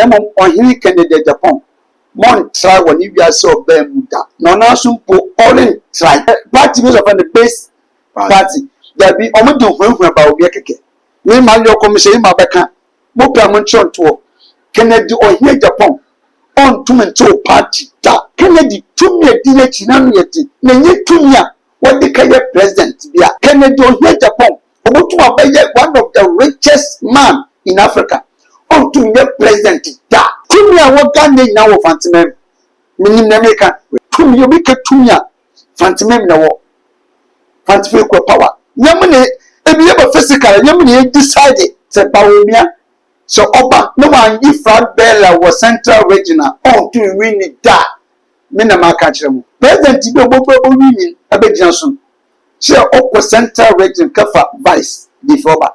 emo ohini Kennedy Japan mon try when you are so bemuda no na so po all try party was of the base party there be omo de ohun ba obi keke me ma yo commission ma beka mo pra mo nchonto Kennedy ohini Japan on to mental party da Kennedy tumi edi na chi na no yeti na nye tumi a what the president bia Kennedy ohini Japan omotu abaye one of the richest man in Africa on to the president da tumi a woga na nyina wo fantimem minim na meka tumi obi ka tumi a fantimem na wo fantife ko power nyamne ebi eba physical nyamne decide se bawomia so oba no one if Frank Bella was central regional on to win it da me na maka kire mu president bi ogbogbo win abegina so se okwo central region kafa vice before ba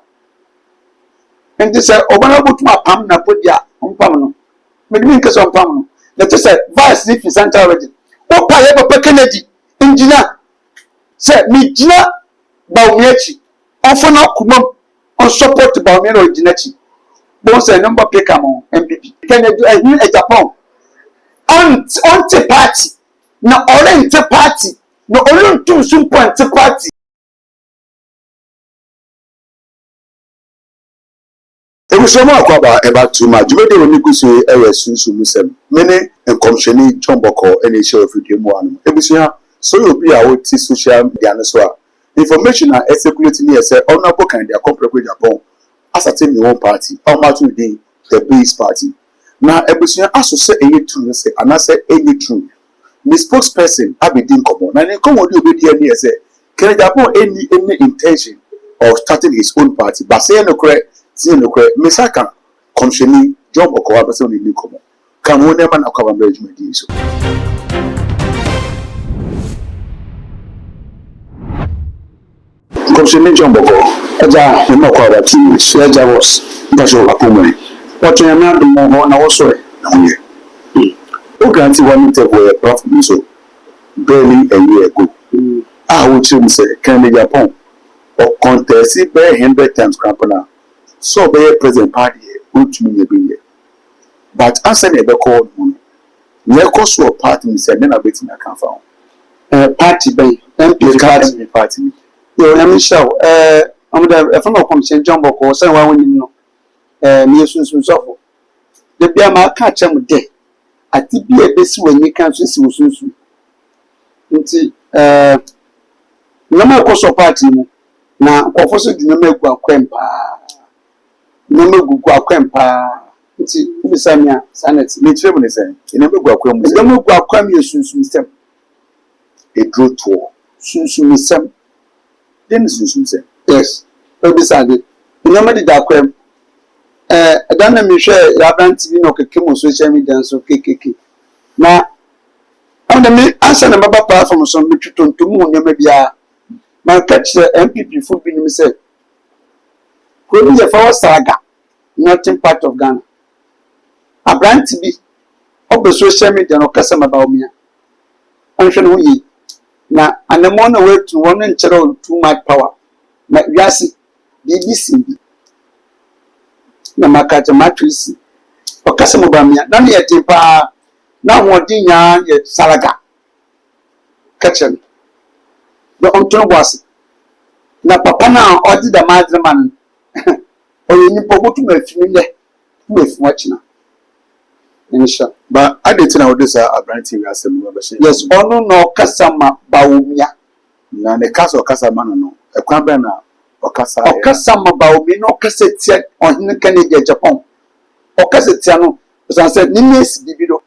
and this oba na botuma pam na podia ompam no me mi nke so ompam no let us say vice if central region opa ye papa Kennedy engineer say me gina bawumiachi ofo na kumam on support bawumia originachi bon say number pick am MPP Kennedy in Japan on the party na orient party no orient to some point party ewu so ma kwaba eba too much jumede oni kuso sunsu musem mene enkomsheni John Boko ene show of mu anu ebusu ha so obi a woti social media no so a information na circulate ni say honorable kan dia compare Japan asate me one party or matu dey the base party na ebusu aso say eye true say anase eye true the spokesperson abedin komo na ne komo di obedi ani say can Japan any intention of starting his own party but say no correct see no correct mesaka komsheni John Boko wa person ni komo kan won never na kwaba management di so komsheni John Boko eja ni mako wa ti so eja was ndaso akomwe wato ya na dumo na woso na uye o grant one take we prof so barely a year ago wo chi say Kennedy Japan o contest be 100 times campaign so be president party o tumi ne be here but answer na be called ne cost of party say na betin aka fa party by MP party yo na me show amuda e fa no commission John Boko say wa wonim no me sunsun sofo de bia ma ka chem de ati bia besi wanyi kan so si sunsun nti na ma cost of party mu na kwofo so di na magu akwempa na magu akwempa nti bisamia sanity me tire me say ina magu akwem na magu akwem yesunsun sem e draw to sunsun sem then sunsun sem yes obisade ina ma di akwem dan na mi hwe ya brand TV no keke mo social media so kekeke na onda mi answer na baba platform so mi tutontum ho nyama bia man catch MPP food bi ni say ko ni je for saga nothing part of Ghana a brand TV obo social media no kasa maba omia anhwe no yi na anemo na wetu won nkyere too much power na wiase BBC na makata matrisi okasa mobamia na ne yetimpa na hodin ya ye salaga kachen do onto boss na papa na odi da madreman oyi ni pogutu mafimi le mefu achina insha ba adeti na odisa abranti we asem no be yes onu no kasa ma bawumia na ne kasa ma no ekwan be na okasa ma bawumi no kasa tie ohine Kennedy Japan okasa tie no so say ni mes bibido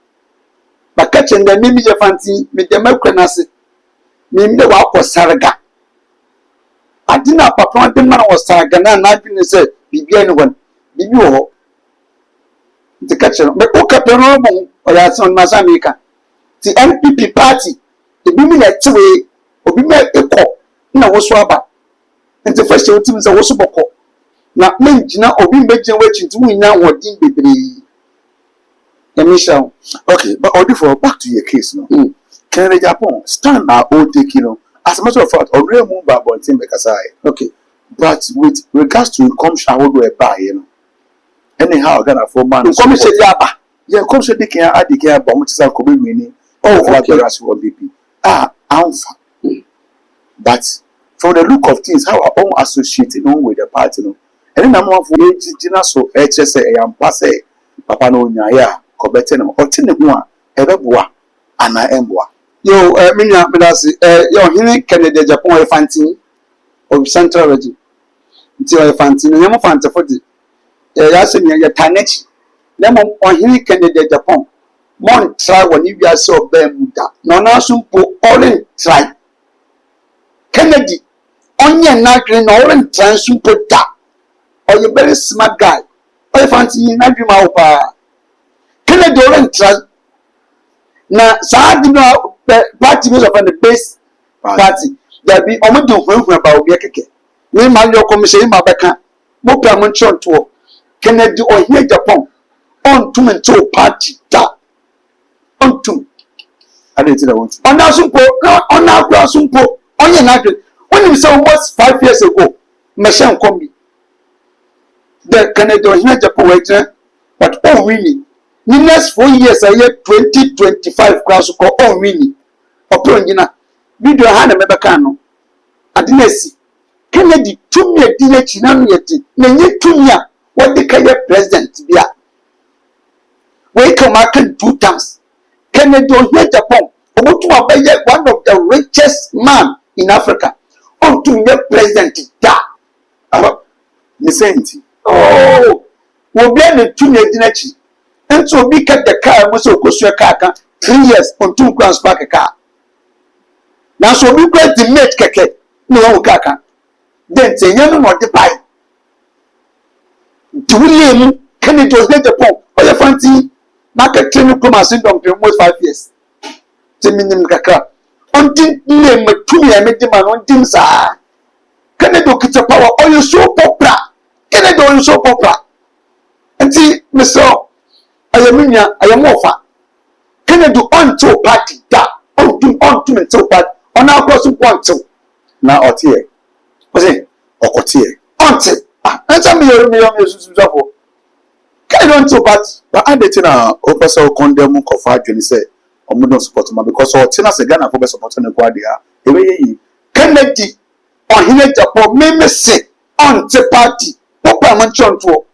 ba kachen da mimi je fanti me de makwanase mimi de wa kosarga adina papa de man wasarga na bi ne say bibia ni wan bibi wo the kachen me o kapero mo o ya son masamika ti MPP party e bi mi na tiwe obi me ekọ na wo so aba nti first you timi say wo so boko na menjina obi mbegina wachi nti wo nya hodin bebre emission okay but all for back to your case no Kennedy Japan stand na all take you know as a matter of fact already move back on team because I okay but with regards to income shareholder buy you know anyhow Ghana for man Come say the aba. yeah come say the can add the can but much say ko be wini flag bearer as for BP amfa but from the look of things how our own associating with the party no and na mo for gina so e che say e ampa say papa no nyaaya ko bete no o te ne ho a e beboa ana emboa Yo, minya medasi yo hini Kennedy Japan Fantin of Central Region. Nti o Fantin no yemo fante fodi. Ya se mi ya tanechi. Nemo o hini Kennedy Japan. Mon try woni wi ase oba mu da. No na so mpo all try. Kennedy onye na dwen no all try so mpo da. Or you very smart guy. O Fantin na dwen ma wo pa. Kennedy all try. Na saa di no party was of the base party there be omo di ohun ba obi keke ni ma le commission ma beka mo pra mo nchon to Kennedy ohie Japan on to mental party da on to ade ti na want ona sumpo ona akwa sumpo onye na adwe when we say almost 5 years ago mission kombi the Kennedy ohie Japan we but oh really the next 4 years a year 2025 class ko oh really opro ngina video ha na mebeka no adenesi Kennedy tumi adine china no yeti na nye tumi a wodi ka ye president bia we come back 2 times Kennedy ohie Japan obotu abaye one of the richest man in Africa on to ye president da me senti oh wo bia na tumi adine chi ento obi ka the car mo so kosu car kan 3 years on to grand park car na so bi kwa di mate keke no wo kaka den tenye no mo de pai duwule mu Kennedy ohie Japan o ye fanti na ka trenu kuma syndrome for almost 5 years te minim kaka on tin ne matumi ya medi man on tin sa Kennedy okita power o you so popular Kennedy o you so popular anti Mr. ayaminya ayamofa Kennedy on to party da on to mental party on our crossing point na otie o say okotie until enter me susu for Kennedy on to party but ade ti na o pese o condemn ko fa adwene say omo don support ma because o ti na se Ghana for be support ne ko ade a e be yi Kennedy ohie Japan me say on to party papa man chonto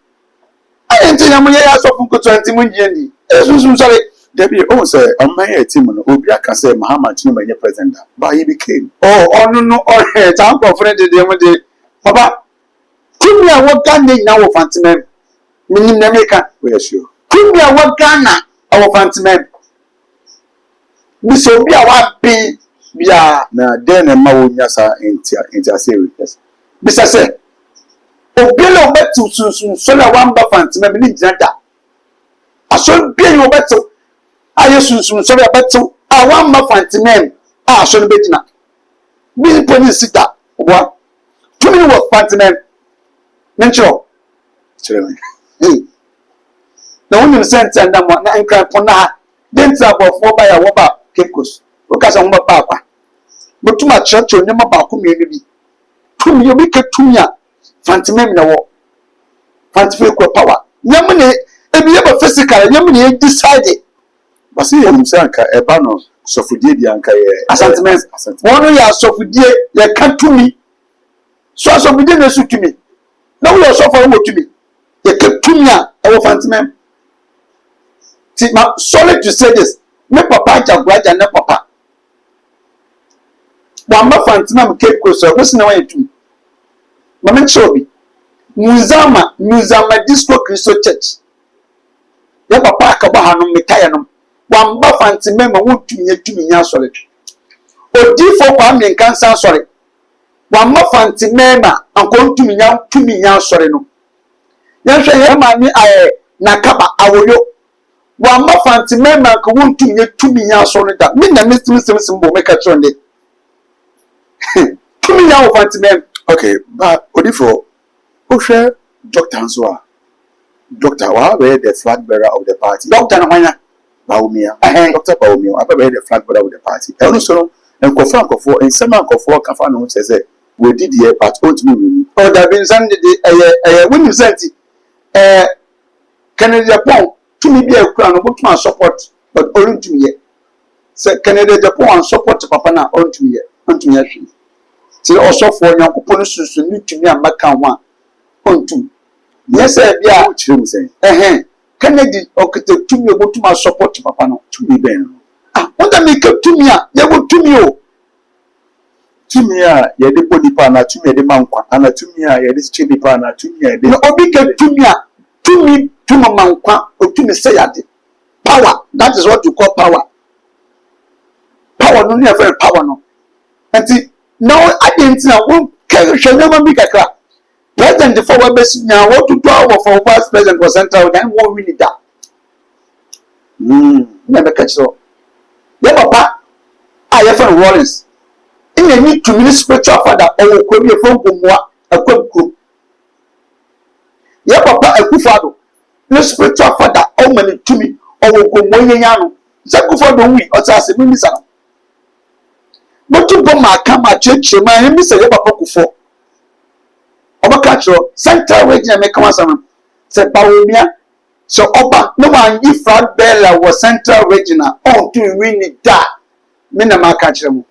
I enter ya so fun ko 20 mun je susu sorry Debbie, oh, say, on my team, Obia can say Muhammad Chuma, your president, but he became. Oh, no, time for friend the day. Papa, could me a what Ghana now of Fantiman? Meaning America, We are sure. could me a what Ghana our Fantiman? This will be our be ya Now, then a Mawunyasa into a series. Mr. Say, Obilo bet to soon, so I want Fantiman in Jada. I should be your better. I soon sorry about so I want my fancy name. I should be now. Be police sit up. What? 2 minutes work fancy name. Mention. The one you sent and I'm not in crap on that. Then about 4 by a wobber, Kekos. Because I'm not papa. But too much church or never about community. To me, you make it to me. Fancy name no war. Fancy power. Yamini, if you ever physical, Yamini decided. But see, I'm saying, Ebano, Sofudi, Bianca, Assentment. One year, Sofudi, you can't to me. So, Sofudi, no suit to me. No, you are suffering to me. You can't to me, our fantasy. See, sorry to say this. Me papa, Jaguaja, no papa. One more fantasy, Cape Coast, listen away to me. Mamma Chobi, Muzama Disco Christo Church. Your papa, Kabahano, Metayanum. Wamba fanti mema wutu nya sorry odifo kwa me kansa sorry wamba fanti mema anko ntumi nya sorry no yanhwe ye ma ni nakaba awoyo wamba fanti mema anko ntumi nya sorry da me na misim bo meka chonde tumi nya fanti mema okay but odifo o hwe Dr. Ansoa Dr. Wa be the flag bearer of the party Dr. Nwanya Baumia, Dr. Baumia, I prepared the flag with the party. And also, and Kofranko and some Kofo Kafano says, we did here, but ultimately, oh, there been Sunday when you said Kennedy Japan to me be a crown but to support but only to me. Say Kennedy Japan support papa na on to me unto me. Say also for young police to need to me and Macan one on two. Yes, I be a children say. Kennedy okete to me go to my support papa no to me ben. Ah, what that make to me? They go to me o. To me ye de body pa na to me de mankwa ana to me ye de chibi pa na to me de No obi ke to me to mankwa o to me say ade. Power, that is what you call power. Power no never power no. And now I didn't know who can never be kakra. President for best now what to do for vice president for central then won't really that. Never catch so. Yeah, papa, I have a Rollins. In a need to minister spiritual father or could be a phone a quick group. Yeah, papa, a kufado. No spiritual father, oh many to me, or will go one yano. Zakufado we or Sassi Minister. But to go my come at church, my name is a papa kufo. Obakacho, Central Region make come some. Said Bawumia. So Oba, no one if Frog Bella was Central Regional, oh, to win it that. Minama catch them.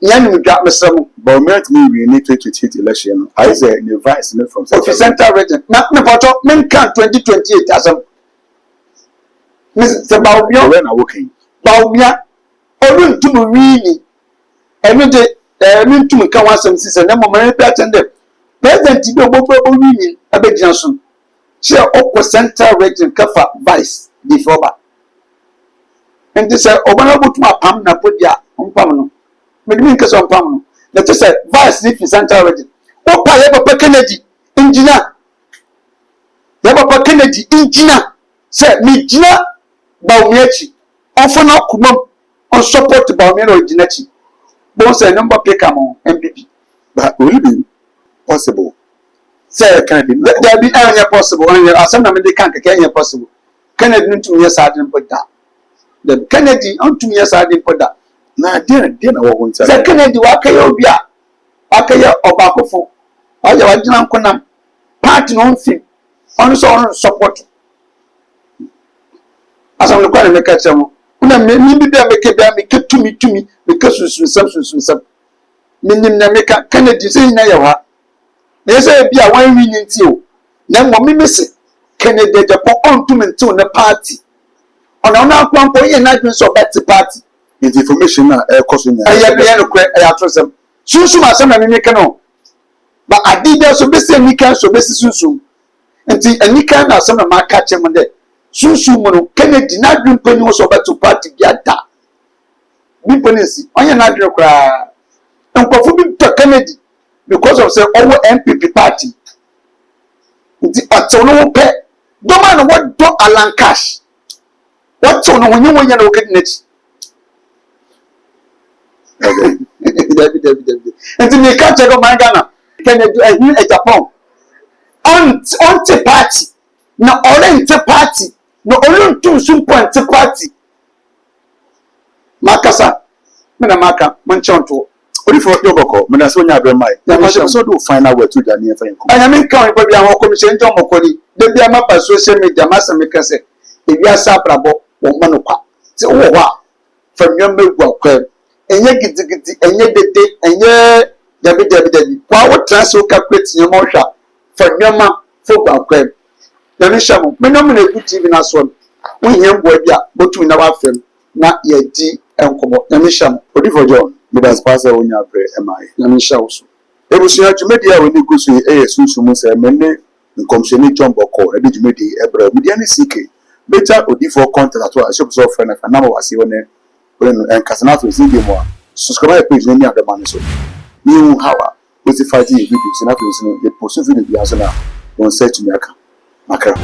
Yan we got me some. but me need to tweet election. I say the vice from Central Region. Not me photo, men can 2028 as a Miss Bawumia. when I working. Bawumia, Olun to really. Every day, to me come once and see, and then my attend them. President Tibo Union, Abe Johnson. Share Oko Central Region Kafa Vice before. And this is Obama put my palm na put ya on Pamano. Maybe because on Pamano. Let us say Vice if in Central Region. Opa Yaba Kennedy, engineer. Yaba Kennedy, engineer. Say, me Gina Baumiachi. Often up Kumum on support Baumino Ginachi. Both a number pick among MPP. But will it be possible? Say, can there be any possible? And some of the can't get possible. Kennedy to me, yes, I didn't put that. The Kennedy on 2 years I didn't put that. Now, dear, I won't say. The Kennedy, Wakayobia, Wakaya or Bakofo. Or your original Konam, party on thing, on support. As I'm going to make a channel. Maybe they make it to me because you some. Meaning, Kennedy saying, Nayawa. They say, be a one winning you. Then what me miss it. Kennedy Japan on to me to the party. On our one point, and I so back to party. It's information, costing. I have trust them. Soon, my son, and make no. But I did also be saying, we can so best soon. Until any kind of some of my catch him on there. Soon, Kennedy not bring penny was over to party. Yata. Be penny, on your natural cry. And performing to Kennedy because of the over MPP party. The autonomous pet. Don't matter what do Alan Cash. What's on when you want to get it? And then you can't take on my Ghana. Can you do a new Japan? On the party. No orange party. No only 2 soon point to party. Makasa. Menamaka, Manchanto. Only for your boko, Menasonia Bremai. I also do find out where to Daniel. I am in county, but I am a commission John Mokoli. The Biamapa social media, Master Mikase. If you are Saprabo or Manuka. So, from your milk, and yet get and yet the day, and yet Debbie. Power transfer calculates your motion for Yama football crab. Yanishamu, Menomina good TV as well. We young boy, but we never film, not yet D and Kobo. Yanishamu, only for John. Midas Pasa on your bread, am I? Yanishamu. It was here to media when you go to a Susumus and Mene, and Commissioner John Boko, and did media Ebra, Mediani CK. Better or default content at all. I should so friend of a number was when and Casanato is in more. Subscribe page name of the man. So, new how was the 5 videos and after the post video on set to Maka.